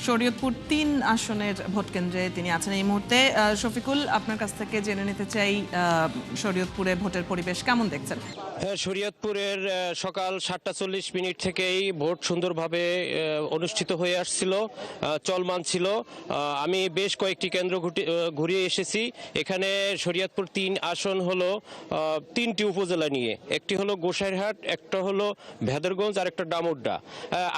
শরীয়তপুর ৩ আসনের ভোট কেন্দ্রে তিনি আছেন এই মুহূর্তে। শফিকুল, আপনার কাছ থেকে জেনে নিতে চাই শরীয়তপুরে ভোটের পরিবেশ কেমন দেখছেন? শরীয়তপুরের সকাল 7:40 থেকেই ভোট সুন্দরভাবে অনুষ্ঠিত হয়ে আসছিল, চলমান ছিল। আমি বেশ কয়েকটি কেন্দ্র ঘুরিয়ে এসেছি। এখানে শরীয়তপুর ৩ আসন হলো ৩টি উপজেলা নিয়ে, একটি হলো গোসাইরহাট, একটা হলো ভেদরগঞ্জ আর একটা ডামুড্ডা।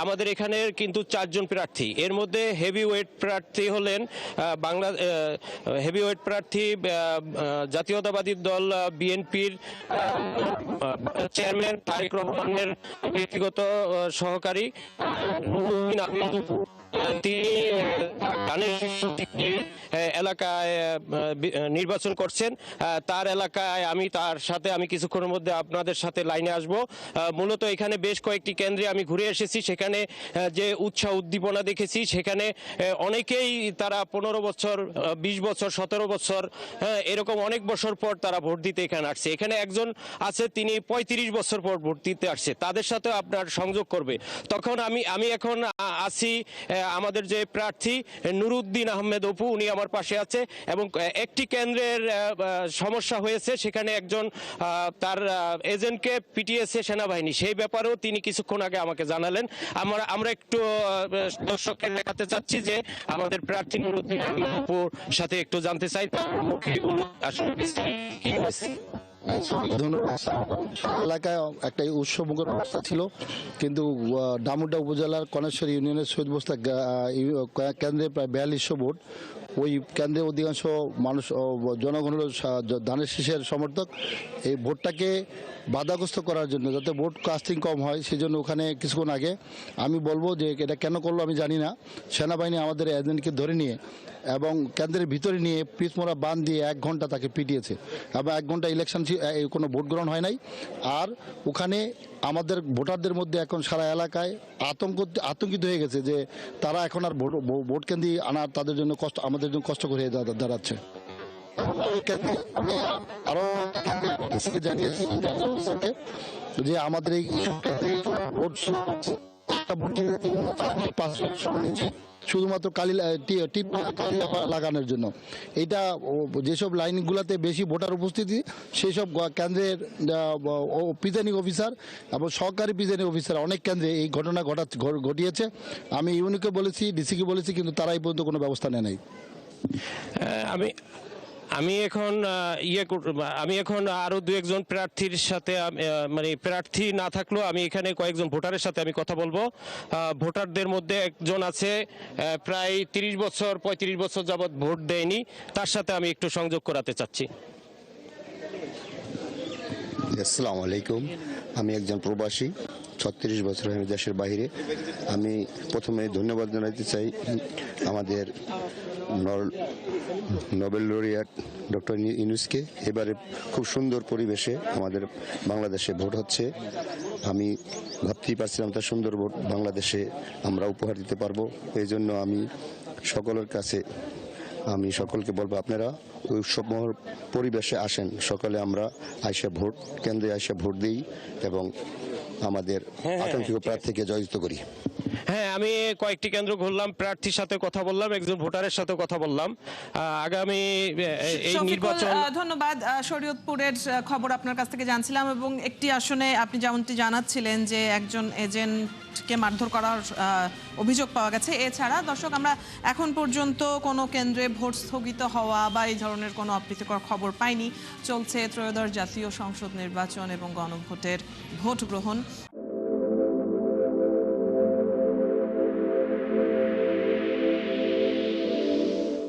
আমাদের এখানে কিন্তু 4 জন প্রার্থী, এর মধ্যে হেভিওয়েট প্রার্থী হলেন হেভিওয়েট প্রার্থী জাতীয়তাবাদী দল বিএনপির চেয়ারম্যান তারেক রহমানের ব্যক্তিগত সহকারী তিনি এলাকায় নির্বাচন করছেন। তার এলাকায় তার সাথে আমি কিছুক্ষণের মধ্যে আপনাদের সাথে লাইনে আসব। মূলত এখানে বেশ কয়েকটি কেন্দ্রে আমি ঘুরে এসেছি, সেখানে যে উৎসাহ উদ্দীপনা দেখেছি, সেখানে অনেকেই তারা 15 বছর, 20 বছর, 17 বছর, এরকম অনেক বছর পর তারা ভোট দিতে এখানে আসছে। এখানে একজন আছে, তিনি 35 বছর পর ভোট দিতে আসছে, তাদের সাথে আপনার সংযোগ করবে। তখন আমি এখন আছি আমাদের যে প্রার্থী নুরুদ্দিন আহমেদ অপু, উনি আমার পাশে আছে এবং একটি কেন্দ্রের সমস্যা হয়েছে, সেখানে একজন তার এজেন্টকে পিটিয়েছে সেনাবাহিনী, সেই ব্যাপারেও তিনি কিছুক্ষণ আগে আমাকে জানালেন। আমরা একটু দর্শককে দেখাতে চাচ্ছি যে আমাদের প্রার্থী নুরুদ্দিন আহমেদ অপুর সাথে একটু জানতে চাই এলাকায় একটা উৎসবমুখর অবস্থা ছিল, কিন্তু ডামুড্ডা উপজেলার কনেশ্বর ইউনিয়নের শহীদ বস্তা কেন্দ্রে প্রায় 4200 ভোট। ওই কেন্দ্রে অধিকাংশ মানুষ, জনগণ হল ধানের শীষের সমর্থক। এই ভোটটাকে বাধাগ্রস্ত করার জন্য, যাতে ভোট কাস্টিং কম হয়, সেই জন্য ওখানে কিছুক্ষণ আগে আমি বলবো যে এটা কেন করলো আমি জানি না, সেনাবাহিনী আমাদের এজেন্টকে ধরে নিয়ে এবং কেন্দ্রের ভিতরে নিয়ে পিচমোড়া বাঁধ দিয়ে 1 ঘন্টা তাকে পিটিয়েছে এবং 1 ঘন্টা ইলেকশন কোনো ভোট গ্রহণ হয় নাই। আর ওখানে আমাদের ভোটারদের মধ্যে এখন সারা এলাকায় আতঙ্কিত হয়ে গেছে যে তারা এখন আর ভোট কেন্দ্রে আনার তাদের জন্য আমাদের জন্য কষ্ট করে দাঁড়াচ্ছে। আরো জানিয়েছি যে আমাদের এই শুধুমাত্র টিপ লাগানোর জন্য। এটা যেসব লাইনগুলোতে বেশি ভোটার উপস্থিতি, সেই সব কেন্দ্রের প্রিজাইডিং অফিসার এবং সহকারী প্রিজাইডিং অফিসার অনেক কেন্দ্রে এই ঘটনা ঘটিয়েছে। আমি ইউনিকে বলেছি, ডিসিকে বলেছি, কিন্তু তারা এই পর্যন্ত কোনো ব্যবস্থা নেয় নাই। আমি এখন আরো 2-1 প্রার্থীর সাথে, মানে প্রার্থী না থাকলেও আমি এখানে কয়েকজন ভোটারের সাথে আমি কথা বলবো। ভোটারদের মধ্যে একজন আছে প্রায় 30 বছর 35 বছর যাবৎ ভোট দেয়নি, তার সাথে আমি একটু সংযোগ করাতে চাচ্ছি। আসসালামু আলাইকুম, আমি একজন প্রবাসী, 36 বছর আমি দেশের বাইরে। আমি প্রথমে ধন্যবাদ জানাতে চাই আমাদের নোবেল লরিয়েট ডক্টর ইউনূসকে। এবারে খুব সুন্দর পরিবেশে আমাদের বাংলাদেশে ভোট হচ্ছে। আমি ভাবতেই পারছিলাম তার সুন্দর ভোট বাংলাদেশে আমরা উপহার দিতে পারবো। এই জন্য আমি সকলকে বলবো, আপনারা উৎসবমুখর পরিবেশে আসেন, সকালে আমরা কেন্দ্রে আইসা ভোট দিই এবং আমাদের আকাঙ্ক্ষিত প্রার্থীকে জয়যুক্ত করি। হ্যাঁ, আমি কয়েকটি কেন্দ্র ঘুরলাম, প্রার্থীর সাথে কথা বললাম, একজন ভোটারের সাথে কথা বললাম। আগামী এই নির্বাচন। ধন্যবাদ। শরীয়তপুরের খবর আপনার কাছ থেকে জানছিলাম এবং একটি আসনে আপনি যেমনটি জানাচ্ছিলেন যে একজন এজেন্টকে মারধর করার অভিযোগ পাওয়া গেছে। এছাড়া দর্শক, আমরা এখন পর্যন্ত কোনো কেন্দ্রে ভোট স্থগিত হওয়া বা এই ধরনের কোনো অপ্রীতিকর খবর পাইনি। চলছে ত্রয়োদশ জাতীয় সংসদ নির্বাচন এবং গণভোটের ভোট গ্রহণ।